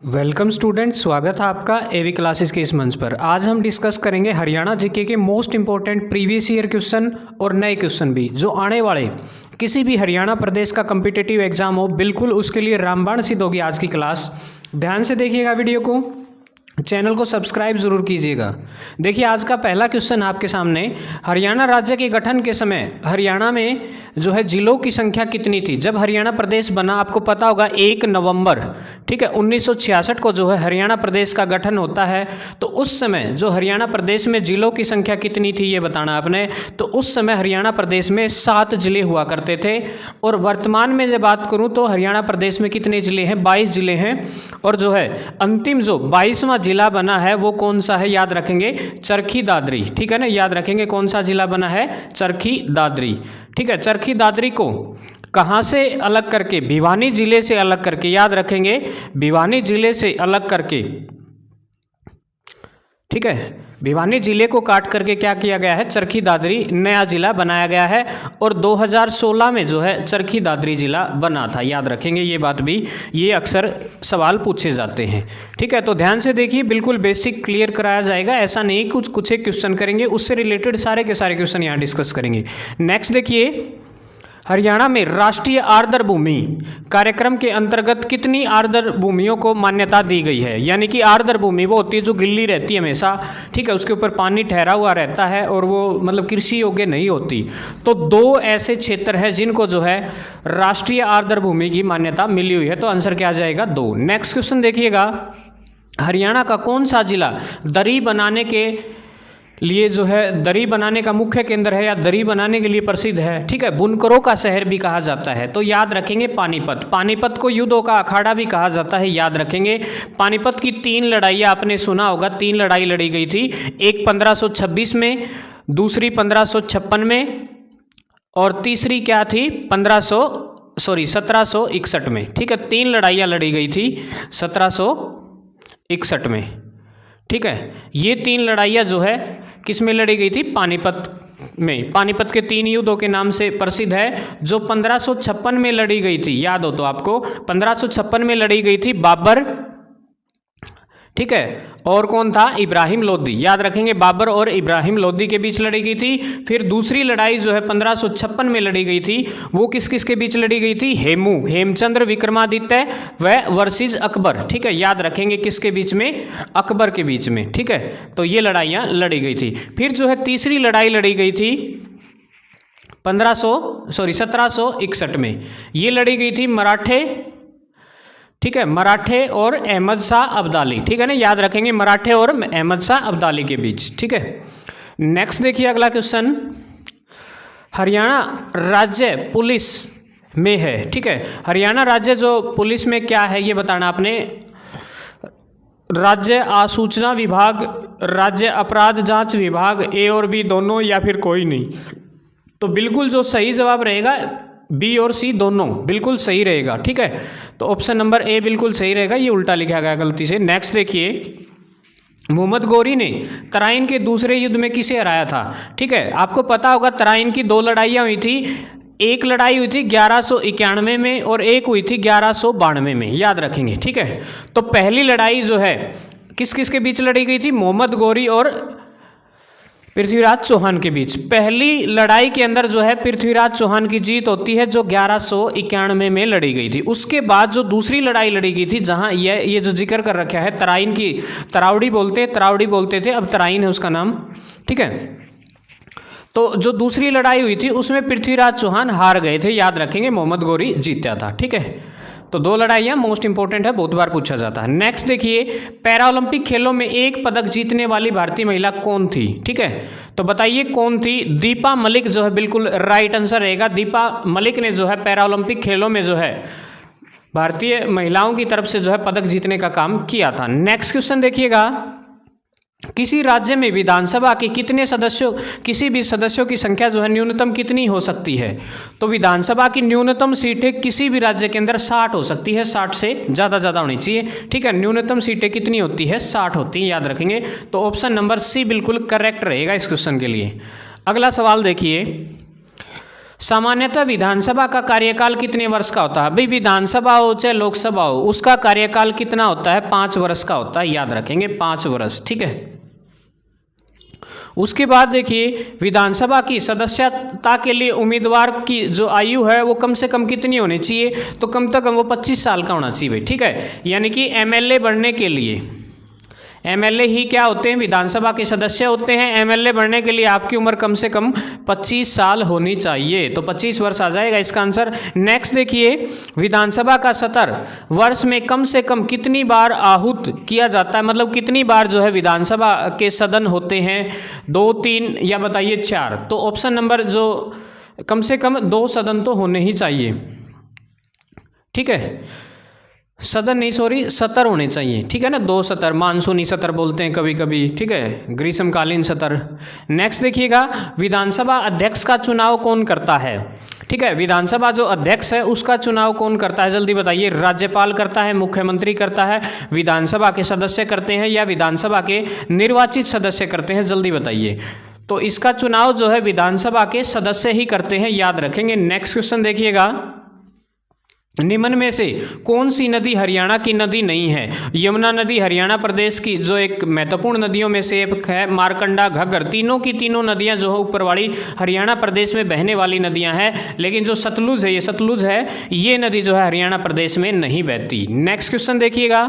Welcome student, स्वागत है आपका एवी क्लासेस के इस मंच पर। आज हम डिस्कस करेंगे हरियाणा जीके के most important previous year question और नए क्वेश्चन भी, जो आने वाले किसी भी हरियाणा प्रदेश का कम्पिटिटिव एग्जाम हो, बिल्कुल उसके लिए रामबाण सिद्ध होगी आज की क्लास। ध्यान से देखिएगा वीडियो को, चैनल को सब्सक्राइब जरूर कीजिएगा। देखिए आज का पहला क्वेश्चन आपके सामने, हरियाणा राज्य के गठन के समय हरियाणा में जो है जिलों की संख्या कितनी थी? जब हरियाणा प्रदेश बना, आपको पता होगा 1 नवंबर, ठीक है, 1966 को जो है हरियाणा प्रदेश का गठन होता है। तो उस समय जो हरियाणा प्रदेश में जिलों की संख्या कितनी थी ये बताना आपने। तो उस समय हरियाणा प्रदेश में 7 जिले हुआ करते थे, और वर्तमान में जब बात करूँ तो हरियाणा प्रदेश में कितने जिले हैं? 22 जिले हैं। और जो है अंतिम जो 22वां जिला बना है वो कौन सा है? याद रखेंगे, चरखी दादरी, ठीक है ना, याद रखेंगे कौन सा जिला बना है? चरखी दादरी, ठीक है। चरखी दादरी को कहाँ से अलग करके? भिवानी जिले से अलग करके, याद रखेंगे, भिवानी जिले से अलग करके, ठीक है। भिवानी जिले को काट करके क्या किया गया है? चरखी दादरी नया जिला बनाया गया है। और 2016 में जो है चरखी दादरी जिला बना था, याद रखेंगे ये बात भी, ये अक्सर सवाल पूछे जाते हैं, ठीक है। तो ध्यान से देखिए, बिल्कुल बेसिक क्लियर कराया जाएगा, ऐसा नहीं कुछ एक क्वेश्चन करेंगे, उससे रिलेटेड सारे के सारे क्वेश्चन यहाँ डिस्कस करेंगे। नेक्स्ट देखिए, हरियाणा में राष्ट्रीय आर्द्र भूमि कार्यक्रम के अंतर्गत कितनी आर्द्र भूमियों को मान्यता दी गई है? यानी कि आर्द्र भूमि वो होती है जो गिल्ली रहती है हमेशा, ठीक है, उसके ऊपर पानी ठहरा हुआ रहता है और वो मतलब कृषि योग्य नहीं होती। तो 2 ऐसे क्षेत्र हैं जिनको जो है राष्ट्रीय आर्द्र भूमि की मान्यता मिली हुई है। तो आंसर क्या आ जाएगा? 2। नेक्स्ट क्वेश्चन देखिएगा, हरियाणा का कौन सा जिला दरी बनाने के लिए जो है दरी बनाने का मुख्य केंद्र है या दरी बनाने के लिए प्रसिद्ध है? ठीक है, बुनकरों का शहर भी कहा जाता है। तो याद रखेंगे पानीपत, पानीपत को युद्धों का अखाड़ा भी कहा जाता है, याद रखेंगे। पानीपत की 3 लड़ाइयाँ आपने सुना होगा, 3 लड़ाई लड़ी गई थी, एक 1526 में, दूसरी 1556 में, और तीसरी क्या थी? 1761 में, ठीक है। 3 लड़ाइयाँ लड़ी गई थी 1761 में, ठीक है। ये 3 लड़ाइयाँ जो है किस में लड़ी गई थी? पानीपत में। पानीपत के 3 युद्धों के नाम से प्रसिद्ध है। जो 1556 में लड़ी गई थी, याद हो तो आपको, 1556 में लड़ी गई थी बाबर, ठीक है, और कौन था? इब्राहिम लोदी, याद रखेंगे, बाबर और इब्राहिम लोदी के बीच लड़ी गई थी। फिर दूसरी लड़ाई जो है 1556 में लड़ी गई थी, वो किस किस के बीच लड़ी गई थी? हेमचंद्र विक्रमादित्य व वर्सेस अकबर, ठीक है, याद रखेंगे किसके बीच में? अकबर के बीच में, ठीक है। तो ये लड़ाइयाँ लड़ी गई थी। फिर जो है तीसरी लड़ाई लड़ी गई थी 1761 में, ये लड़ी गई थी मराठे, ठीक है, मराठे और अहमद शाह अब्दाली, ठीक है ना, याद रखेंगे, मराठे और अहमद शाह अब्दाली के बीच, ठीक है। नेक्स्ट देखिए अगला क्वेश्चन, हरियाणा राज्य पुलिस में है, ठीक है, हरियाणा राज्य जो पुलिस में क्या है ये बताना आपने। राज्य आसूचना विभाग, राज्य अपराध जांच विभाग, ए और बी दोनों, या फिर कोई नहीं? तो बिल्कुल जो सही जवाब रहेगा, बी और सी दोनों बिल्कुल सही रहेगा, ठीक है। तो ऑप्शन नंबर ए बिल्कुल सही रहेगा, ये उल्टा लिखा गया गलती से। नेक्स्ट देखिए, मोहम्मद गौरी ने तराइन के दूसरे युद्ध में किसे हराया था? ठीक है, आपको पता होगा तराइन की 2 लड़ाइयाँ हुई थी। एक लड़ाई हुई थी 1191 में और एक हुई थी 1192 में, याद रखेंगे, ठीक है। तो पहली लड़ाई जो है किस किस के बीच लड़ी गई थी? मोहम्मद गौरी और पृथ्वीराज चौहान के बीच। पहली लड़ाई के अंदर जो है पृथ्वीराज चौहान की जीत होती है, जो 1191 में लड़ी गई थी। उसके बाद जो दूसरी लड़ाई लड़ी गई थी, जहां ये जो जिक्र कर रखा है तराइन की, तरावड़ी बोलते थे, अब तराइन है उसका नाम, ठीक है। तो जो दूसरी लड़ाई हुई थी उसमें पृथ्वीराज चौहान हार गए थे, याद रखेंगे, मोहम्मद गौरी जीता था, ठीक है। तो 2 लड़ाइयाँ मोस्ट इंपॉर्टेंट है, बहुत बार पूछा जाता है। नेक्स्ट देखिए, पैरालंपिक खेलों में 1 पदक जीतने वाली भारतीय महिला कौन थी? ठीक है, तो बताइए कौन थी? दीपा मलिक जो है बिल्कुल राइट आंसर रहेगा। दीपा मलिक ने जो है पैरालंपिक खेलों में जो है भारतीय महिलाओं की तरफ से जो है पदक जीतने का काम किया था। नेक्स्ट क्वेश्चन देखिएगा, किसी राज्य में विधानसभा के कितने सदस्यों, किसी भी सदस्यों की संख्या जो है न्यूनतम कितनी हो सकती है? तो विधानसभा की न्यूनतम सीटें किसी भी राज्य के अंदर 60 हो सकती है, 60 से ज़्यादा होनी चाहिए, ठीक है। न्यूनतम सीटें कितनी होती है? 60 होती हैं, याद रखेंगे। तो ऑप्शन नंबर सी बिल्कुल करेक्ट रहेगा इस क्वेश्चन के लिए। अगला सवाल देखिए, सामान्यतः विधानसभा का कार्यकाल कितने वर्ष का होता है? भाई विधानसभा हो चाहे लोकसभा हो, उसका कार्यकाल कितना होता है? 5 वर्ष का होता है, याद रखेंगे 5 वर्ष, ठीक है। उसके बाद देखिए विधानसभा की सदस्यता के लिए उम्मीदवार की जो आयु है वो कम से कम कितनी होनी चाहिए? तो कम से कम वो 25 साल का होना चाहिए भाई, ठीक है। यानी कि एमएलए बनने के लिए, एमएलए ही क्या होते हैं? विधानसभा के सदस्य होते हैं। एमएलए बनने के लिए आपकी उम्र कम से कम 25 साल होनी चाहिए, तो 25 वर्ष आ जाएगा इसका आंसर। नेक्स्ट देखिए विधानसभा का सत्र वर्ष में कम से कम कितनी बार आहूत किया जाता है? मतलब कितनी बार जो है विधानसभा के सदन होते हैं? 2, 3 या बताइए 4? तो ऑप्शन नंबर जो कम से कम 2 सदन तो होने ही चाहिए, ठीक है। सदन नहीं, सॉरी, सत्र होने चाहिए, ठीक है ना। 2 सत्र, मानसूनी सत्र बोलते हैं कभी कभी, ठीक है, ग्रीष्मकालीन सत्र। नेक्स्ट देखिएगा विधानसभा अध्यक्ष का चुनाव कौन करता है? ठीक है, विधानसभा जो अध्यक्ष है उसका चुनाव कौन करता है? जल्दी बताइए। राज्यपाल करता है, मुख्यमंत्री करता है, विधानसभा के सदस्य करते हैं या विधानसभा के निर्वाचित सदस्य करते हैं? जल्दी बताइए। तो इसका चुनाव जो है विधानसभा के सदस्य ही करते हैं, याद रखेंगे। नेक्स्ट क्वेश्चन देखिएगा, निम्न में से कौन सी नदी हरियाणा की नदी नहीं है? यमुना नदी हरियाणा प्रदेश की जो एक महत्वपूर्ण नदियों में से एक है, मारकंडा, घग्गर, तीनों की तीनों नदियां जो है ऊपरवाड़ी हरियाणा प्रदेश में बहने वाली नदियां हैं, लेकिन जो सतलुज है, ये सतलुज है, ये नदी जो है हरियाणा प्रदेश में नहीं बहती। नेक्स्ट क्वेश्चन देखिएगा,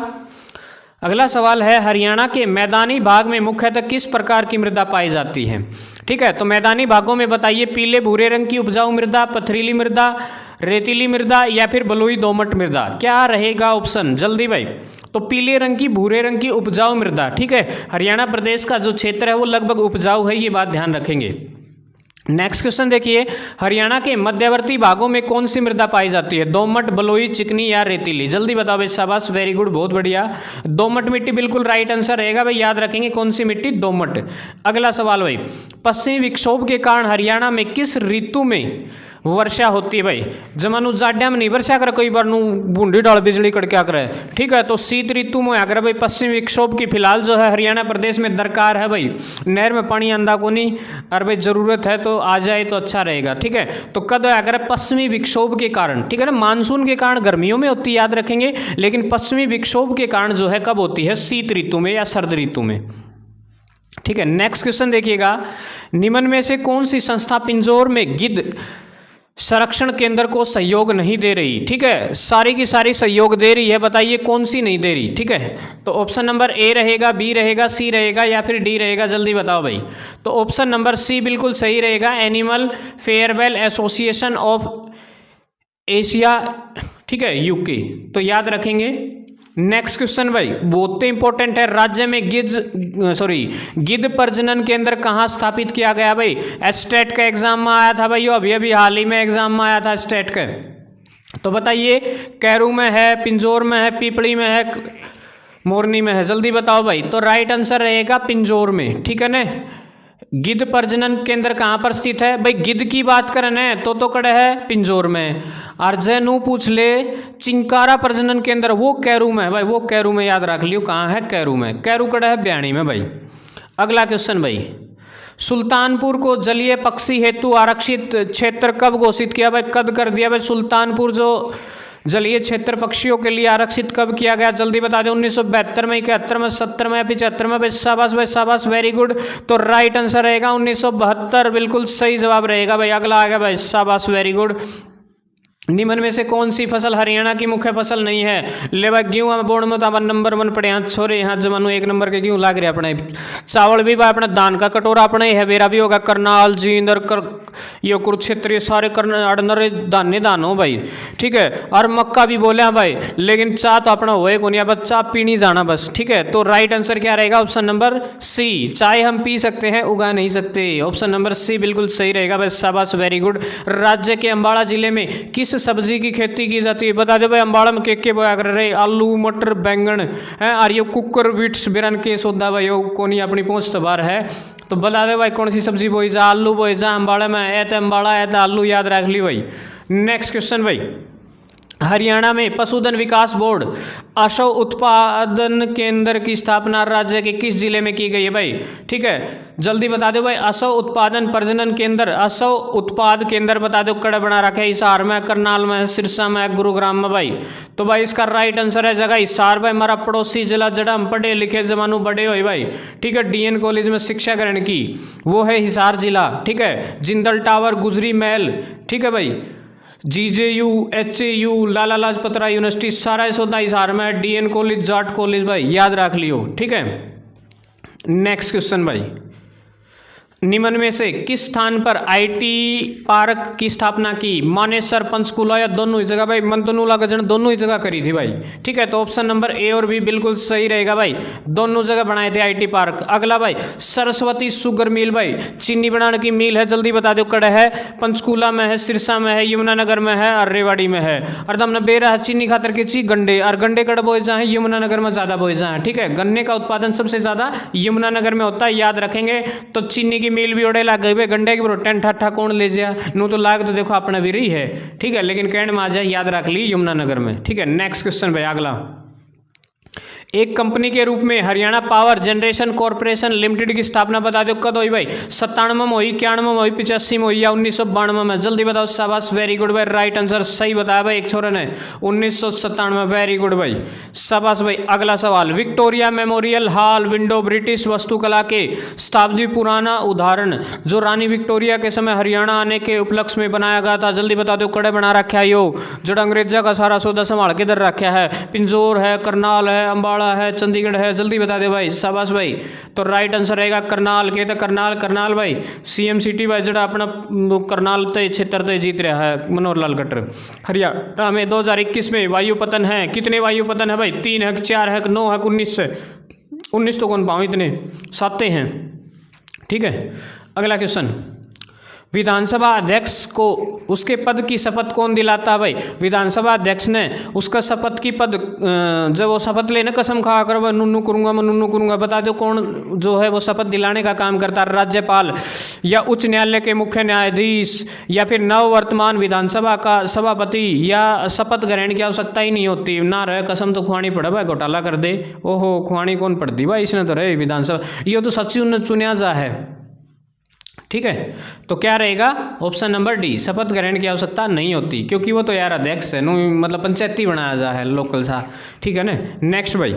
अगला सवाल है हरियाणा के मैदानी भाग में मुख्यतः किस प्रकार की मृदा पाई जाती है? ठीक है, तो मैदानी भागों में बताइए, पीले भूरे रंग की उपजाऊ मृदा, पथरीली मृदा, रेतीली मृदा या फिर बलुई दोमट मृदा? क्या रहेगा ऑप्शन? जल्दी भाई। तो पीले रंग की, भूरे रंग की उपजाऊ मृदा, ठीक है। हरियाणा प्रदेश का जो क्षेत्र है वो लगभग उपजाऊ है, ये बात ध्यान रखेंगे। नेक्स्ट क्वेश्चन देखिए, हरियाणा के मध्यवर्ती भागों में कौन सी मृदा पाई जाती है? दोमट, बलुई, चिकनी या रेतीली? जल्दी बताओ भाई। शाबाश, वेरी गुड, बहुत बढ़िया। दोमट मिट्टी बिल्कुल राइट आंसर रहेगा भाई, याद रखेंगे कौन सी मिट्टी? दोमट। अगला सवाल भाई, पश्चिमी विक्षोभ के कारण हरियाणा में किस ऋतु में वर्षा होती है? भाई जमानु जाड्या में नहीं वर्षा करे, कई बार बूंदी डाल बिजली कड़क्या करे, ठीक है। तो शीत ऋतु में अगर भाई पश्चिमी विक्षोभ की फिलहाल जो है हरियाणा प्रदेश में दरकार है भाई, नहर में पानी आंदा को नहीं, और भाई जरूरत है तो आ जाए तो अच्छा रहेगा, ठीक है। तो कद अगर पश्चिमी विक्षोभ के कारण, ठीक है ना, मानसून के कारण गर्मियों में होती है, याद रखेंगे, लेकिन पश्चिमी विक्षोभ के कारण जो है कब होती है? शीत ऋतु में या सर्द ऋतु में, ठीक है। नेक्स्ट क्वेश्चन देखिएगा, निम्न में से कौन सी संस्था पिंजौर में गिद्ध संरक्षण केंद्र को सहयोग नहीं दे रही? ठीक है, सारी की सारी सहयोग दे रही है, बताइए कौन सी नहीं दे रही? ठीक है, तो ऑप्शन नंबर ए रहेगा, बी रहेगा, सी रहेगा या फिर डी रहेगा? जल्दी बताओ भाई। तो ऑप्शन नंबर सी बिल्कुल सही रहेगा, animal farewell association of Asia, ठीक है, यूके, तो याद रखेंगे। नेक्स्ट क्वेश्चन भाई बहुत इंपॉर्टेंट है, राज्य में गिद्ध प्रजनन केंद्र कहाँ स्थापित किया गया? भाई स्टेट का एग्जाम में आया था भाई, अभी अभी हाल ही में एग्जाम में आया था स्टेट का, तो बताइए कैरू में है, पिंजौर में है, पीपली में है, मोरनी में है? जल्दी बताओ भाई। तो राइट आंसर रहेगा पिंजौर में, ठीक है ना। गिद्ध प्रजनन केंद्र कहाँ पर स्थित है? भाई गिद्ध की बात करें ना तो कड़े है पिंजौर में। अर्जनू पूछ ले, चिंकारा प्रजनन केंद्र वो कैरू में है भाई, वो कैरू में, याद रख लियो कहाँ है? कैरू में। कैरू कड़े है ब्याणी में भाई। अगला क्वेश्चन भाई, सुल्तानपुर को जलीय पक्षी हेतु आरक्षित क्षेत्र कब घोषित किया? भाई कद कर दिया भाई, सुल्तानपुर जो जलीय क्षेत्र पक्षियों के लिए आरक्षित कब किया गया? जल्दी बता दें। 1972 में, 71 में, 70 में या 75 में? भाई शाबाश भाई, शाबाश, वेरी गुड। तो राइट आंसर रहेगा 1972, बिल्कुल सही जवाब रहेगा भाई। अगला आ गया भाई, शाबाश, वेरी गुड। निम्न में से कौन सी फसल हरियाणा की मुख्य फसल नहीं है? ले भाई गेहूँ बोर्ड में तो अपन नंबर 1 पड़े यहाँ छोरे, यहाँ जमानो 1 नंबर के गेहूँ लाग रहे अपने। चावल भी भाई अपना, धान का कटोरा अपना ही है, बेरा भी होगा, करनाल, जींद और ये कुरुक्षेत्र, ये सारे अड़नरे दाने दान हो भाई, ठीक है। और मक्का भी बोले हैं भाई, लेकिन चाह तो अपना हुए को नहीं, बस चाह पीनी जाना बस, ठीक है। तो राइट आंसर क्या रहेगा? ऑप्शन नंबर सी, चाय हम पी सकते हैं, उगा नहीं सकते। ऑप्शन नंबर सी बिल्कुल सही रहेगा भाई, शाबाश, वेरी गुड। राज्य के अम्बाड़ा जिले में किस सब्जी की खेती की जाती है? बता दो भाई, अम्बाड़ा में के बोया कर रहे? आलू, मटर, बैंगन है, और ये कुकर बीट्स बिरन के सौदा भाई, कोनी अपनी पहुंच तो बाहर है, तो बता दे भाई कौन सी सब्जी बोई जा? आलू बोई जा अम्बाड़ा में, ऐ तो अम्बाड़ा है तो आलू, याद रख ली भाई। नेक्स्ट क्वेश्चन भाई, हरियाणा में पशुधन विकास बोर्ड असौ उत्पादन केंद्र की स्थापना राज्य के किस जिले में की गई है भाई? ठीक है, जल्दी बता दो भाई। असौ उत्पादन प्रजनन केंद्र, असौ उत्पाद केंद्र बता दो, कड़ा बना रखा है हिसार में, करनाल में, सिरसा में, गुरुग्राम में भाई। तो भाई इसका राइट आंसर है जगह हिसार भाई, हमारा पड़ोसी जिला जड़ा हम पढ़े लिखे जमानू बड़े हो भाई। ठीक है, डीएन कॉलेज में शिक्षा ग्रहण की, वो है हिसार जिला। ठीक है, जिंदल टावर, गुजरी महल, ठीक है भाई, जीजेयू, एचएयू, लाला लाजपत राय यूनिवर्सिटी, सारा इस होता हिसार में। डीएन कॉलेज, जाट कॉलेज भाई, याद रख लियो। ठीक है, नेक्स्ट क्वेश्चन भाई, निम्न में से किस स्थान पर आईटी पार्क की स्थापना की? मानेसर, पंचकूला या दोनों ही जगह भाई? मंतनुला गजन दोनों ही जगह करी थी भाई। ठीक है, तो ऑप्शन नंबर ए और बी बिल्कुल सही रहेगा भाई, दोनों जगह बनाए थे आईटी पार्क। अगला भाई, सरस्वती शुगर मिल भाई, चीनी बनाने की मिल है, जल्दी बता दो, कड़ा है पंचकूला में है, सिरसा में है, यमुनानगर में है और रेवाड़ी में है। और हमने बेरा है चीनी खातर के ची गंडे, और गंडे कड़ा बोए जाए यमुनानगर में ज़्यादा बोए जाए। ठीक है, गन्ने का उत्पादन सबसे ज़्यादा यमुनानगर में होता है, याद रखेंगे। तो चीनी की मिल भी ओढ़े लाग गई गंडे की टेन ठाठा कौन ले जा नू, तो लाग तो देखो अपना भी रही है। ठीक है, लेकिन कहने में आ जाए, याद रख ली यमुनानगर में। ठीक है, नेक्स्ट क्वेश्चन भाई अगला, एक कंपनी के रूप में Haryana power generation corporation limited की स्थापना बता दो कद हुई भाई? 97 में हुई, 91 में हुई, 85 में हुई या 1992 में? जल्दी बताओ, शाबाश, वेरी गुड भाई, राइट आंसर सही बताया भाई एक छोरे ने, 1997 में, वेरी गुड भाई, शाबाश भाई। अगला सवाल, Victoria memorial hall window British वास्तुकला के शताब्दी पुराना उदाहरण जो रानी विक्टोरिया के समय हरियाणा आने के उपलक्ष्य में बनाया गया था, जल्दी बता दो, कड़े बना रखा है यो, जो अंग्रेजा का सारा सौदा संभाल के इधर रखा है। पिंजौर है, करनाल है, अम्बाड़ा है, चंडीगढ़ है, जल्दी बता दे भाई, शाबाश भाई। तो राइट आंसर रहेगा करनाल के, तो करनाल भाई सीएम सिटी भाई, जड़ा अपना करनाल ते क्षेत्र ते जीत रहा है मनोहर लाल खट्टर। हरियाणा में 2021 में वायु पतन है, कितने वायु पतन है भाई? 3 है, 4 है, 9 है, 19 है? 19 तो कौन पाऊँ, इतने 7 हैं। ठीक है, अगला क्वेश्चन, विधानसभा अध्यक्ष को उसके पद की शपथ कौन दिलाता है भाई? विधानसभा अध्यक्ष ने उसका शपथ की पद, जब वो शपथ लेने कसम खा कर मैं नुन्नू करूंगा, मैं नुन्नू करूंगा, बता दो कौन जो है वो शपथ दिलाने का काम करता है? राज्यपाल या उच्च न्यायालय के मुख्य न्यायाधीश या फिर नववर्तमान विधानसभा का सभापति? या शपथ ग्रहण की आवश्यकता ही नहीं होती ना रहे, कसम तो खुआनी पड़े भाई, घोटाला कर दे। ओहो, खुआनी कौन पड़ती भाई, इसने तो रहे विधानसभा, ये तो सच्ची उन्हें चुनिया जा है। ठीक है, तो क्या रहेगा? ऑप्शन नंबर डी, शपथ ग्रहण की आवश्यकता नहीं होती, क्योंकि वो तो यार अध्यक्ष है, मतलब पंचायती बनाया जा है, लोकल सा। ठीक है ना, नेक्स्ट भाई,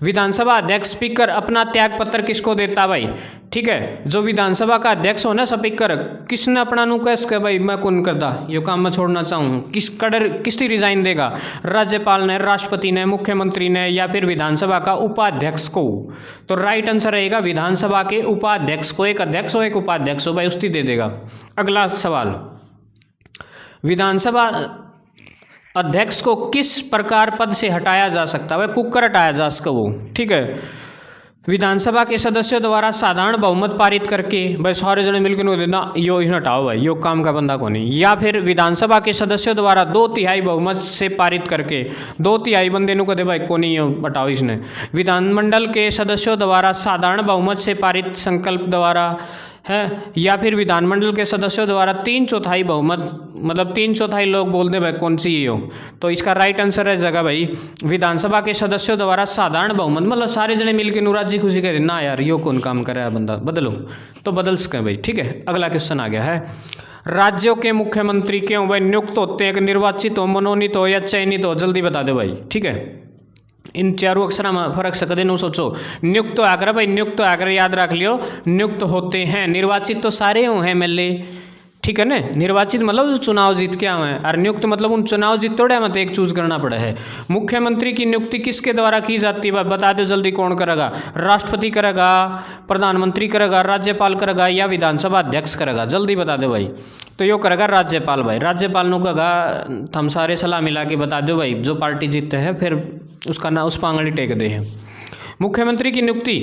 विधानसभा अध्यक्ष स्पीकर अपना त्याग पत्र किसको देता भाई? ठीक है, जो विधानसभा का अध्यक्ष हो ना स्पीकर, किसने अपना नु कह सके भाई मैं कौन करता ये काम मैं छोड़ना चाहूँ, किसकी रिजाइन देगा? राज्यपाल ने, राष्ट्रपति ने, मुख्यमंत्री ने या फिर विधानसभा का उपाध्यक्ष को? तो राइट आंसर रहेगा विधानसभा के उपाध्यक्ष को, एक अध्यक्ष हो एक उपाध्यक्ष हो भाई, उसकी दे देगा। अगला सवाल, विधानसभा अध्यक्ष को किस प्रकार पद से हटाया जा सकता है भाई? कुकर हटाया जा सकता वो। ठीक है, विधानसभा के सदस्यों द्वारा साधारण बहुमत पारित करके भाई, सारे जने मिलकर ना यो हटाओ भाई, यो काम का बंदा को नहीं। या फिर विधानसभा के सदस्यों द्वारा 2/3 बहुमत से पारित करके, 2/3 बंदे नु कहते भाई को नहीं यो हटाओ इसने। विधानमंडल के सदस्यों द्वारा साधारण बहुमत से पारित संकल्प द्वारा है, या फिर विधानमंडल के सदस्यों द्वारा 3/4 बहुमत, मतलब 3/4 लोग बोल दे भाई कौन सी हो। तो इसका राइट आंसर है जगह भाई विधानसभा के सदस्यों द्वारा साधारण बहुमत, मतलब सारे जने मिलकर नुराजी खुशी कहते ना यार यो कौन काम करे है बंदा, बदलो, तो बदल सकें भाई। ठीक है, अगला क्वेश्चन आ गया है, राज्यों के मुख्यमंत्री क्यों भाई नियुक्त होते हैं? निर्वाचित हो, मनोनीत हो या चयनित हो? जल्दी बता दो भाई। ठीक है, इन चारों अक्षर में फर्क सकते न सोचो। नियुक्त तो आकर भाई, नियुक्त तो आकर याद रख लियो, नियुक्त होते हैं। निर्वाचित तो सारे हो हैं एमएलए, ठीक है ना, निर्वाचित मतलब चुनाव जीत के आए हैं, और नियुक्त मतलब उन चुनाव जीत तोड़े मत एक चूज करना पड़ा है। मुख्यमंत्री की नियुक्ति किसके द्वारा की जाती है बता दो जल्दी, कौन करेगा? राष्ट्रपति करेगा, प्रधानमंत्री करेगा, राज्यपाल करेगा या विधानसभा अध्यक्ष करेगा? जल्दी बता दो भाई। तो यो करेगा राज्यपाल भाई, राज्यपाल नु कहेगा, हम सारे सलाह मिला के बता दो भाई, जो पार्टी जीतते हैं फिर उसका ना उस पर आंगली टेक दे हैं। मुख्यमंत्री की नियुक्ति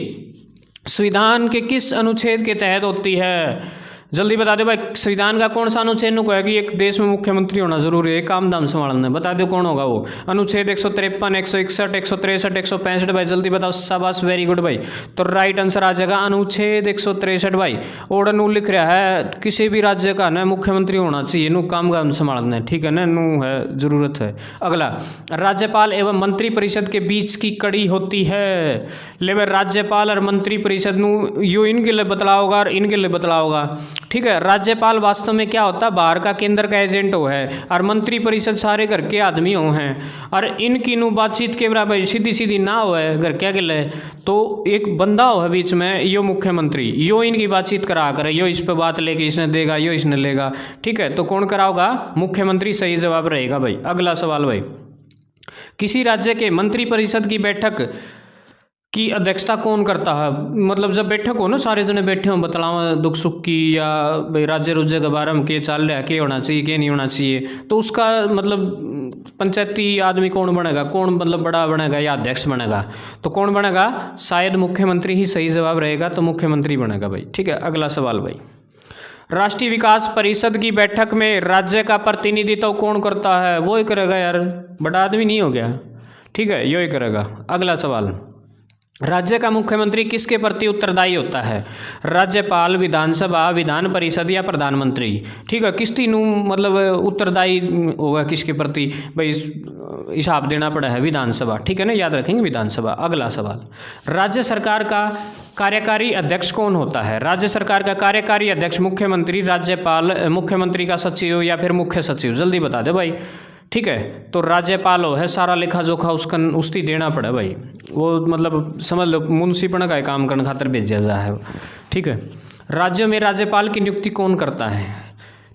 संविधान के किस अनुच्छेद के तहत होती है? जल्दी बता दो भाई, संविधान का कौन सा अनुच्छेद नु है कि एक देश में मुख्यमंत्री होना जरूरी है, काम धाम संभालना है, बता दो कौन होगा वो। अनुच्छेद 153, 161, 163, 165 भाई, जल्दी बताओ, शाबाश, वेरी गुड भाई। तो राइट आंसर आ जाएगा अनुच्छेद 163 भाई। और नु लिख रहा है किसी भी राज्य का ना मुख्यमंत्री होना चाहिए, नु काम धाम संभालना है, ठीक है ना, नु है जरूरत है। अगला, राज्यपाल एवं मंत्रिपरिषद के बीच की कड़ी होती है। ले भाई, राज्यपाल और मंत्रिपरिषद नु यो इनके लिए बतला होगा और इनके लिए बतला होगा, ठीक है। राज्यपाल वास्तव में क्या होता है, बाहर का केंद्र का एजेंट हो है, और मंत्रिपरिषद सारे घर के आदमी हो हैं, और इनकी नु बातचीत के बराबर सीधी सीधी ना हो है घर क्या गिले, तो एक बंदा हो है बीच में, यो मुख्यमंत्री, यो इनकी बातचीत करा करे, यो इस पे बात लेके इसने देगा, यो इसने लेगा, ठीक है। तो कौन कराओगा, मुख्यमंत्री सही जवाब रहेगा भाई। अगला सवाल भाई, किसी राज्य के मंत्रिपरिषद की बैठक की अध्यक्षता कौन करता है। मतलब जब बैठक हो ना, सारे जने बैठे हो, बतलावा दुख सुख की, या भाई राज्य रुज्य के बारे में के चल रहा है, के होना चाहिए के नहीं होना चाहिए, तो उसका मतलब पंचायती आदमी कौन बनेगा, कौन मतलब बड़ा बनेगा या अध्यक्ष बनेगा, तो कौन बनेगा, शायद मुख्यमंत्री ही सही जवाब रहेगा, तो मुख्यमंत्री बनेगा भाई, ठीक है। अगला सवाल भाई, राष्ट्रीय विकास परिषद की बैठक में राज्य का प्रतिनिधित्व कौन करता है। वो ही करेगा यार, बड़ा आदमी नहीं हो गया, ठीक है, यो ही करेगा। अगला सवाल, राज्य का मुख्यमंत्री किसके प्रति उत्तरदायी होता है। राज्यपाल, विधानसभा, विधान परिषद या प्रधानमंत्री, ठीक है। किस तीनों मतलब उत्तरदायी होगा किसके प्रति, भाई हिसाब देना पड़ा है, विधानसभा, ठीक है ना, याद रखेंगे विधानसभा। अगला सवाल, राज्य सरकार का कार्यकारी अध्यक्ष कौन होता है। राज्य सरकार का कार्यकारी अध्यक्ष मुख्यमंत्री, राज्यपाल, मुख्यमंत्री का सचिव या फिर मुख्य सचिव, जल्दी बता दे भाई, ठीक है। तो राज्यपाल हो है, सारा लेखा जोखा उसका उसकी देना पड़े भाई, वो मतलब समझ लो मुंशीपण का काम करने खातर भेजा जा है, ठीक है। राज्यों में राज्यपाल की नियुक्ति कौन करता है,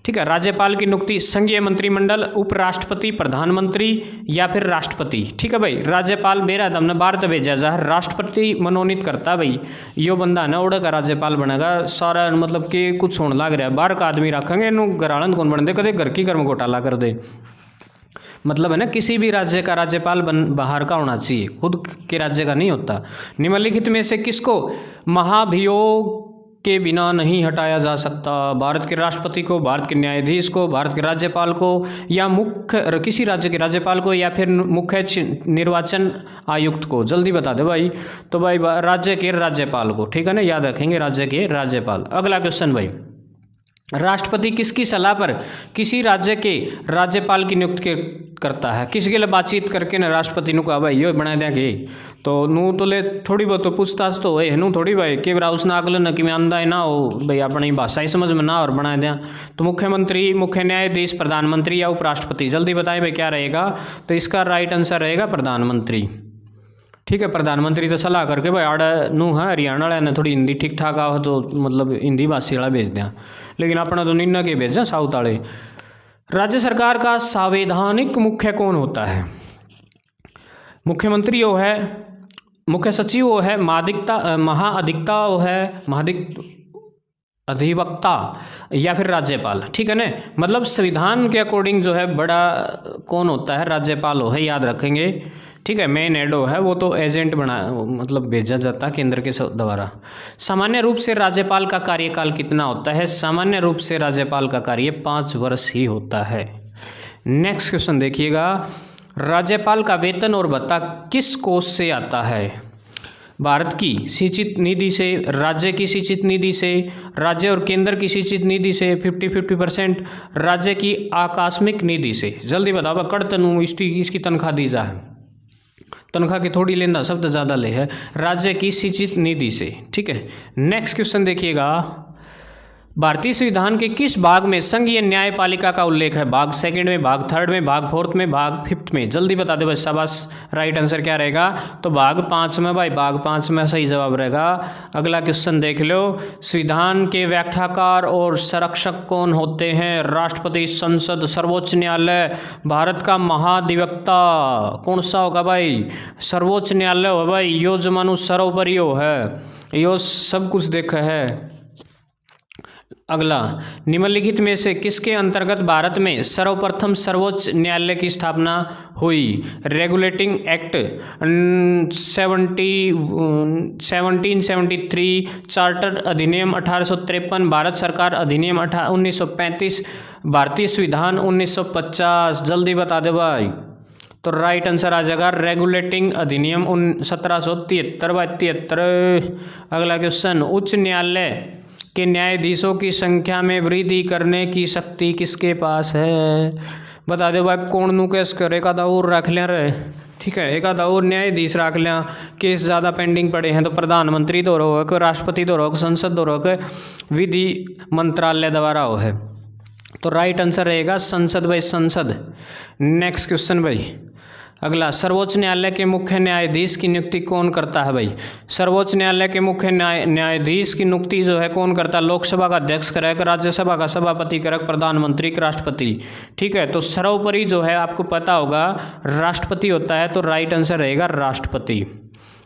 ठीक है। राज्यपाल की नियुक्ति संघीय मंत्रिमंडल, उपराष्ट्रपति, प्रधानमंत्री या फिर राष्ट्रपति, ठीक है भाई। राज्यपाल मेरा दमने भारत भेजा जा है, राष्ट्रपति मनोनीत करता है भाई, यो बंदा ना उड़ा का राज्यपाल बनेगा, सारा मतलब कि कुछ होने लग रहा है, बाहर का आदमी रखेंगे, इनू घरालन कौन बन दे, कदे घर की घर में घोटाला कर दे, मतलब है ना, किसी भी राज्य का राज्यपाल बाहर का होना चाहिए, खुद के राज्य का नहीं होता। निम्नलिखित में से किसको महाभियोग के बिना नहीं हटाया जा सकता। भारत के राष्ट्रपति को, भारत के न्यायाधीश को, भारत के राज्यपाल को, या मुख्य किसी राज्य के राज्यपाल को, या फिर मुख्य निर्वाचन आयुक्त को, जल्दी बता दे भाई। तो भाई राज्य के राज्यपाल को, ठीक है ना, याद रखेंगे राज्य के राज्यपाल। अगला क्वेश्चन भाई, राष्ट्रपति किसकी सलाह पर किसी राज्य के राज्यपाल की नियुक्ति करता है। किसके लिए बातचीत करके ना राष्ट्रपति ने कहा भाई यो बना देंगे, तो नू तो ले थोड़ी बहुत तो पूछताछ तो है नू थोड़ी भाई के बरा उसने अगले न कि मैं अंधा ना हो भाई, अपनी भाषा ही समझ में ना और बना दें। तो मुख्यमंत्री, मुख्य न्यायाधीश, प्रधानमंत्री या उपराष्ट्रपति, जल्दी बताएं भाई क्या रहेगा। तो इसका राइट आंसर रहेगा प्रधानमंत्री, ठीक है। प्रधानमंत्री तो सलाह करके भाई आड़ा नू है हरियाणा वाले ने थोड़ी हिंदी ठीक ठाक आओ तो मतलब हिंदी भाषी वाला भेज दें, लेकिन अपना तो निन्ना के भेजें साउथ वाले। राज्य सरकार का संवैधानिक मुख्य कौन होता है। मुख्यमंत्री वो है, मुख्य सचिव वो है, महाअधिवक्ता वो है, अधिवक्ता या फिर राज्यपाल, ठीक है ना। मतलब संविधान के अकॉर्डिंग जो है बड़ा कौन होता है, राज्यपाल हो है, याद रखेंगे, ठीक है। मेन हेड है वो तो एजेंट बना मतलब भेजा जाता है केंद्र के द्वारा। सामान्य रूप से राज्यपाल का कार्यकाल कितना होता है। सामान्य रूप से राज्यपाल का कार्य 5 वर्ष ही होता है। नेक्स्ट क्वेश्चन देखिएगा, राज्यपाल का वेतन और भत्ता किस कोष से आता है। भारत की सिंचित निधि से, राज्य की सिंचित निधि से, राज्य और केंद्र की सिंचित निधि से 50-50%, राज्य की आकस्मिक निधि से। जल्दी बताओ कड़तनु इसकी तनख्वाह दी जा है, तनख्वाह की थोड़ी लेंदा शब्द ज़्यादा ले है, राज्य की सिंचित निधि से, ठीक है। नेक्स्ट क्वेश्चन देखिएगा, भारतीय संविधान के किस भाग में संघीय न्यायपालिका का उल्लेख है। भाग 2 में, भाग 3 में, भाग 4 में, भाग 5 में, जल्दी बता दे भाई शाबाश। राइट आंसर क्या रहेगा, तो भाग 5 में भाई, भाग 5 में सही जवाब रहेगा। अगला क्वेश्चन देख लो, संविधान के व्याख्याकार और संरक्षक कौन होते हैं। राष्ट्रपति, संसद, सर्वोच्च न्यायालय, भारत का महाधिवक्ता कौन सा होगा भाई, सर्वोच्च न्यायालय हो भाई, यो जमानु सर्वोपरि हो है, यो सब कुछ देखा है। अगला, निम्नलिखित में से किसके अंतर्गत भारत में सर्वप्रथम सर्वोच्च न्यायालय की स्थापना हुई? रेगुलेटिंग एक्ट 1773, चार्टर अधिनियम 1853, भारत सरकार अधिनियम 1935, भारतीय संविधान 1950। जल्दी बता दे भाई। तो राइट आंसर आ जाएगा रेगुलेटिंग अधिनियम 1773। अगला क्वेश्चन, उच्च न्यायालय के न्यायाधीशों की संख्या में वृद्धि करने की शक्ति किसके पास है? बता दो भाई। कौन नु केस करे का और रख लिया रे, ठीक है, एक आधा और न्यायाधीश रख लिया। केस ज़्यादा पेंडिंग पड़े हैं तो प्रधानमंत्री द्वारा हो, राष्ट्रपति द्वारा हो, संसद द्वारा हो, विधि मंत्रालय द्वारा हो है। तो राइट आंसर रहेगा संसद भाई, संसद। नेक्स्ट क्वेश्चन भाई। अगला, सर्वोच्च न्यायालय के मुख्य न्यायाधीश की नियुक्ति कौन करता है भाई? सर्वोच्च न्यायालय के मुख्य न्यायाधीश की नियुक्ति जो है कौन करता है? लोकसभा का अध्यक्ष करेगा, राज्यसभा का सभापति करेगा, प्रधानमंत्री का राष्ट्रपति। ठीक है, तो सर्वोपरि जो है आपको पता होगा राष्ट्रपति होता है। तो राइट आंसर रहेगा राष्ट्रपति।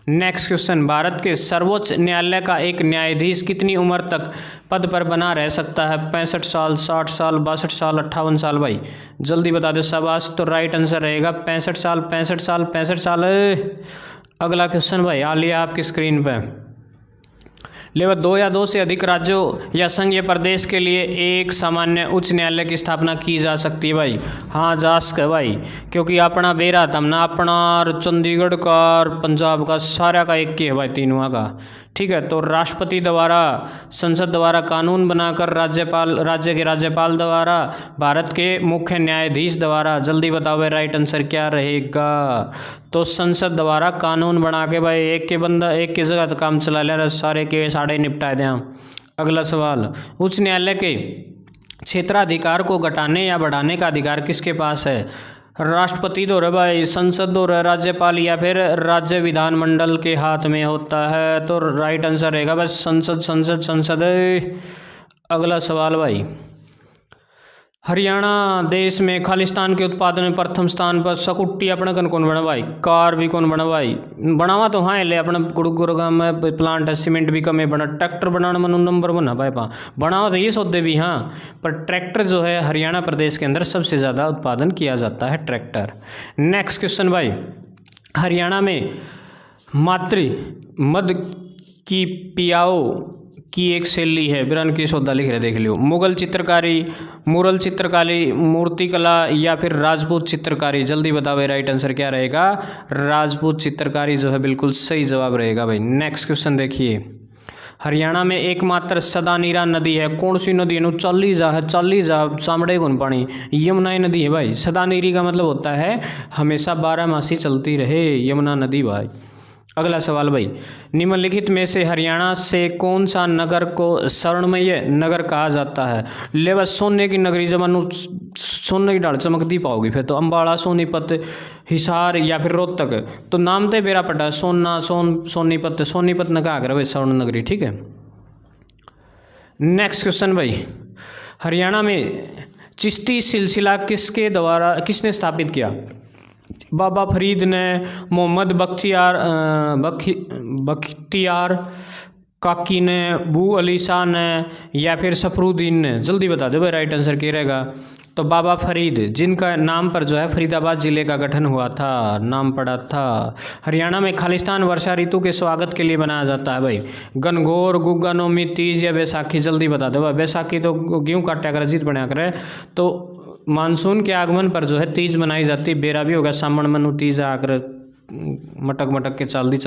नेक्स्ट क्वेश्चन, भारत के सर्वोच्च न्यायालय का एक न्यायाधीश कितनी उम्र तक पद पर बना रह सकता है? 65 साल, 60 साल, 62 साल, 58 साल भाई। जल्दी बता दो शाबाश। तो राइट आंसर रहेगा 65 साल, 65 साल, 65 साल। अगला क्वेश्चन भाई आ लिया आपकी स्क्रीन पे। लेवल 2 या 2 से अधिक राज्यों या संघीय प्रदेश के लिए एक सामान्य उच्च न्यायालय की स्थापना की जा सकती है भाई। हाँ जा सके भाई, क्योंकि अपना बेरा तमना अपना और चंडीगढ़ का और पंजाब का सारा का एक ही है भाई, तीनों का। ठीक है, तो राष्ट्रपति द्वारा, संसद द्वारा कानून बनाकर, राज्य के राज्यपाल द्वारा, भारत के मुख्य न्यायाधीश द्वारा। जल्दी बताओ भाई राइट आंसर क्या रहेगा? तो संसद द्वारा कानून बना के भाई एक के बंदा एक की जगह तो काम चला ले, सारे के साढ़े निपटाए दें। अगला सवाल, उच्च न्यायालय के क्षेत्राधिकार को घटाने या बढ़ाने का अधिकार किसके पास है? राष्ट्रपति द्वारा भाई, संसद द्वारा, राज्यपाल या फिर राज्य विधानमंडल के हाथ में होता है। तो राइट आंसर रहेगा बस संसद, संसद, संसद। अगला सवाल भाई, हरियाणा देश में खालिस्तान के उत्पादन में प्रथम स्थान पर। स्कूटी अपना कौन बना भाई? कार भी कौन बना भाई? बनावा तो हाँ ले अपना गुरुग्राम में प्लांट है, सीमेंट भी कम है बना। ट्रैक्टर बनाने में नंबर बना भाई पा बनावा तो ये सौदे भी हाँ, पर ट्रैक्टर जो है हरियाणा प्रदेश के अंदर सबसे ज़्यादा उत्पादन किया जाता है ट्रैक्टर। नेक्स्ट क्वेश्चन भाई, हरियाणा में मातृ मद की पियाओ की एक शैली है, बिरन की सौदा लिख रहे देख लियो। मुगल चित्रकारी, मुरल चित्रकारी, मूर्तिकला या फिर राजपूत चित्रकारी। जल्दी बताओ भाई राइट आंसर क्या रहेगा? राजपूत चित्रकारी जो है बिल्कुल सही जवाब रहेगा भाई। नेक्स्ट क्वेश्चन देखिए, हरियाणा में एकमात्र सदानीरा नदी है, कौन सी नदी है? चाली जा सामड़े कौन पानी, यमुना नदी है भाई। सदानीरी का मतलब होता है हमेशा 12 मासी चलती रहे, यमुना नदी भाई। अगला सवाल भाई, निम्नलिखित में से हरियाणा से कौन सा नगर को स्वर्णमय नगर कहा जाता है? ले बस सोने की नगरी, जब सोने की ढाल चमकती पाओगी फिर तो अम्बाला, सोनीपत, हिसार या फिर रोहतक। तो नाम तो बेरा पटा सोना, सोनीपत, सोनीपत न कहा कर भाई स्वर्ण नगरी। ठीक है, नेक्स्ट क्वेश्चन भाई, हरियाणा में चिश्ती सिलसिला किसने स्थापित किया? बाबा फरीद ने, मोहम्मद बख्तियार काकी ने, बू अली शाह ने या फिर सफरुद्दीन ने। जल्दी बता दो भाई राइट आंसर क्या रहेगा? तो बाबा फरीद, जिनका नाम पर जो है फरीदाबाद जिले का गठन हुआ था, नाम पड़ा था। हरियाणा में खालिस्तान वर्षा ऋतु के स्वागत के लिए बनाया जाता है भाई। गनगौर, गुग्गा नौमी, तीज या बैसाखी। जल्दी बता दो भाई। बैसाखी तो गेहूँ काटा कर जीत बनाया करे, तो मानसून के आगमन पर जो है तीज मनाई जाती है। बेरा भी होगा सामण मनु तीज आकर मटक मटक के चाल दी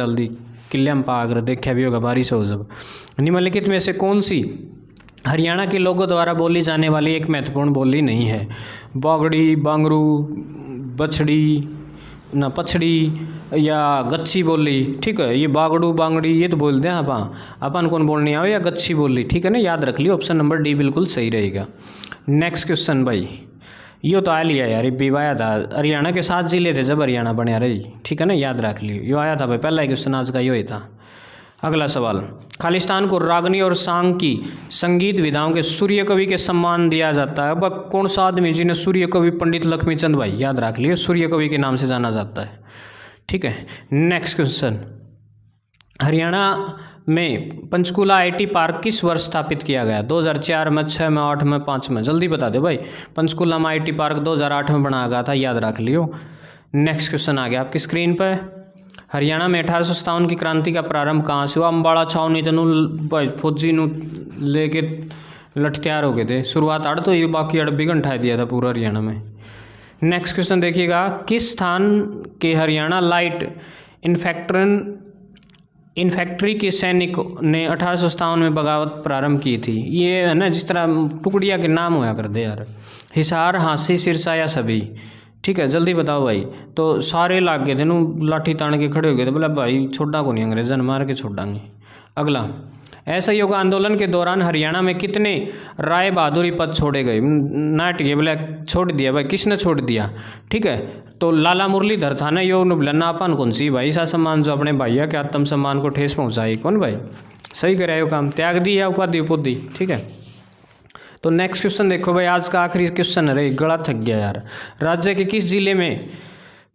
किले में पाकर देखा भी होगा बारिश हो जब। निम्नलिखित में से कौन सी हरियाणा के लोगों द्वारा बोली जाने वाली एक महत्वपूर्ण बोली नहीं है? बागड़ी, बांगरू, बछड़ी ना पछड़ी या गच्छी बोली। ठीक है, ये बागड़ू बांगड़ी ये तो बोलते हैं अपन कौन बोलनी आओ, या गच्छी बोली। ठीक है ना, याद रख लियो, ऑप्शन नंबर डी बिल्कुल सही रहेगा। नेक्स्ट क्वेश्चन भाई, यो तो आ लिया यार, ये आया था। हरियाणा के 7 जिले थे जब हरियाणा बनया रही। ठीक है ना, याद रख लियो, यो आया था भाई, पहला ही क्वेश्चन आज का यो ही था। अगला सवाल, खालिस्तान को रागनी और सांग की संगीत विधाओं के सूर्य कवि के सम्मान दिया जाता है। अब कौन सा आदमी जिन्हें सूर्य कवि? पंडित लक्ष्मीचंद भाई, याद रख लियो, सूर्य कवि के नाम से जाना जाता है। ठीक है, नेक्स्ट क्वेश्चन, हरियाणा में पंचकूला आईटी पार्क किस वर्ष स्थापित किया गया? 2004 में, 6 में, 8 में, 5 में? जल्दी बता दो भाई। पंचकूला में आईटी पार्क 2008 में बनाया गया था, याद रख लियो। नेक्स्ट क्वेश्चन आ गया आपकी स्क्रीन पर। हरियाणा में 1857 की क्रांति का प्रारंभ कहाँ से हुआ? अम्बाड़ा छावनी तनु भाई फौजी नु लेके लठत्यार हो गए थे। शुरुआत अड़ तो ये बाकी अड़ बिगन ठा दिया था पूरा हरियाणा में। नेक्स्ट क्वेश्चन देखिएगा, किस स्थान के हरियाणा लाइट इन्फैक्ट्री के सैनिक ने 1857 में बगावत प्रारंभ की थी? ये है ना, जिस तरह टुकड़िया के नाम होया करते यार, हिसार, हांसी, सिरसा या सभी? ठीक है, जल्दी बताओ भाई। तो सारे लाग गए थे नू, लाठी तान के खड़े हो गए थे, बोला भाई छोड़ा को नहीं, अंग्रेजन मार के छोड़ांगे। अगला, असहयोग आंदोलन के दौरान हरियाणा में कितने राय बहादुरी पद छोड़े गए? नाट गए, बोले छोड़ दिया भाई। किसने छोड़ दिया? ठीक है, तो लाला मुरलीधर था ना, यो नुबलना अपन कौन सी भाई सा सम्मान जो अपने भैया के आत्म सम्मान को ठेस पहुंचाई, कौन भाई? सही कराया काम, त्याग दिया उपाधि उपाधि। ठीक है, तो नेक्स्ट क्वेश्चन देखो भाई, आज का आखिरी क्वेश्चन है, गला थक गया यार। राज्य के किस जिले में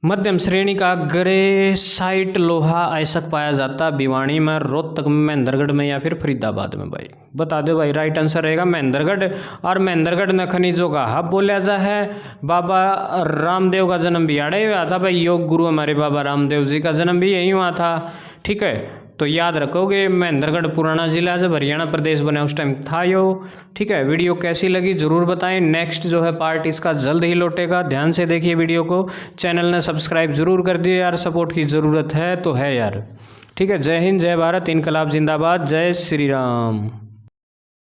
मध्यम श्रेणी का ग्रेसाइट लोहा अयस्क पाया जाता? भिवानी में, रोहतक में, महेंद्रगढ़ में या फिर फरीदाबाद में? भाई बता दो भाई। राइट आंसर रहेगा महेंद्रगढ़। और महेंद्रगढ़ न खनिजों का हब बोला जा है। बाबा रामदेव का जन्म भी आड़े हुआ था भाई, योग गुरु हमारे बाबा रामदेव जी का जन्म भी यहीं हुआ था। ठीक है, तो याद रखोगे महेंद्रगढ़ पुराना जिला जब हरियाणा प्रदेश बना उस टाइम था यो। ठीक है, वीडियो कैसी लगी जरूर बताएं। नेक्स्ट जो है पार्ट इसका जल्द ही लौटेगा, ध्यान से देखिए वीडियो को। चैनल ने सब्सक्राइब जरूर कर दिए यार, सपोर्ट की ज़रूरत है तो है यार। ठीक है, जय हिंद, जय भारत, इनकलाब जिंदाबाद, जय श्री राम।